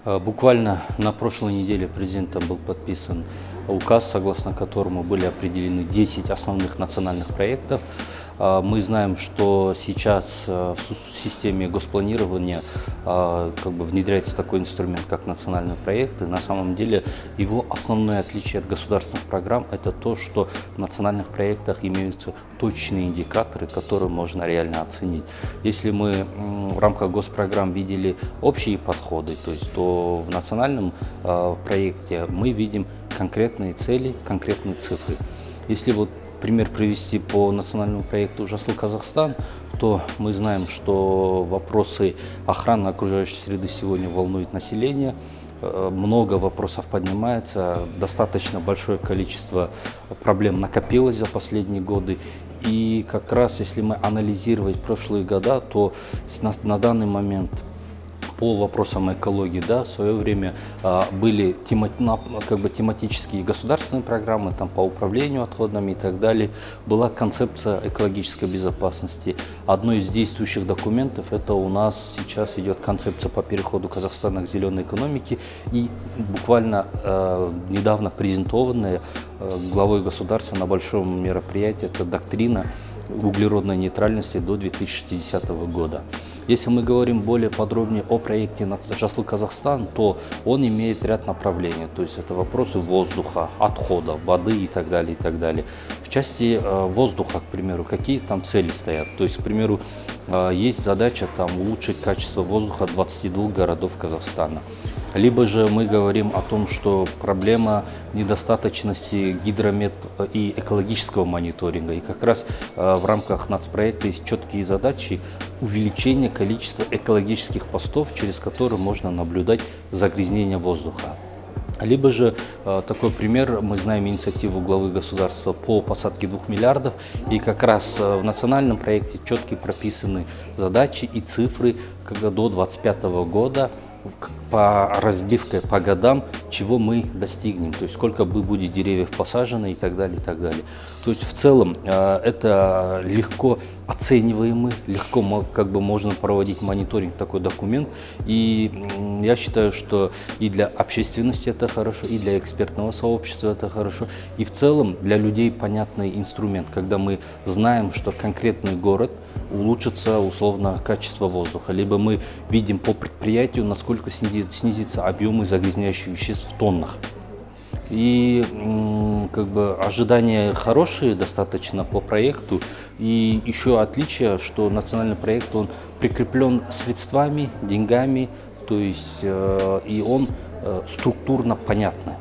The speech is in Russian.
Буквально на прошлой неделе президентом был подписан указ, согласно которому были определены 10 основных национальных проектов. Мы знаем, что сейчас в системе госпланирования внедряется такой инструмент, как национальные проекты. На самом деле его основное отличие от государственных программ – это то, что в национальных проектах имеются точные индикаторы, которые можно реально оценить. Если мы в рамках госпрограмм видели общие подходы, то в национальном проекте мы видим конкретные цели, конкретные цифры. Если пример привести по национальному проекту «Жасыл Казахстан», то мы знаем, что вопросы охраны окружающей среды сегодня волнуют население. Много вопросов поднимается, достаточно большое количество проблем накопилось за последние годы. И как раз если мы анализировать прошлые года, то на данный момент по вопросам экологии, в свое время были тематические государственные программы по управлению отходами и так далее. Была концепция экологической безопасности. Одно из действующих документов – это у нас сейчас идет концепция по переходу Казахстана к зеленой экономике. И буквально недавно презентованная главой государства на большом мероприятии – это доктрина углеродной нейтральности до 2060 года. Если мы говорим более подробнее о проекте «Жасыл Казахстан», то он имеет ряд направлений. То есть это вопросы воздуха, отходов, воды и так далее, и так далее. В части воздуха, к примеру, какие там цели стоят? То есть, к примеру, есть задача улучшить качество воздуха 22 городов Казахстана. Либо же мы говорим о том, что проблема недостаточности гидромет и экологического мониторинга. И как раз в рамках нацпроекта есть четкие задачи увеличения количества экологических постов, через которые можно наблюдать загрязнение воздуха. Либо же такой пример, мы знаем инициативу главы государства по посадке 2 миллиардов, и как раз в национальном проекте четко прописаны задачи и цифры до 2025 года, по разбивке по годам, чего мы достигнем, то есть сколько будет деревьев посажено и так далее, и так далее. То есть в целом это легко оцениваемый, легко можно проводить мониторинг, такой документ. И я считаю, что и для общественности это хорошо, и для экспертного сообщества это хорошо, и в целом для людей понятный инструмент, когда мы знаем, что конкретный город улучшится условно качество воздуха, либо мы видим по предприятию, насколько снизится объемы загрязняющих веществ в тоннах. И ожидания хорошие достаточно по проекту. И еще отличие, что национальный проект, он прикреплен средствами, деньгами, то есть и он структурно понятный.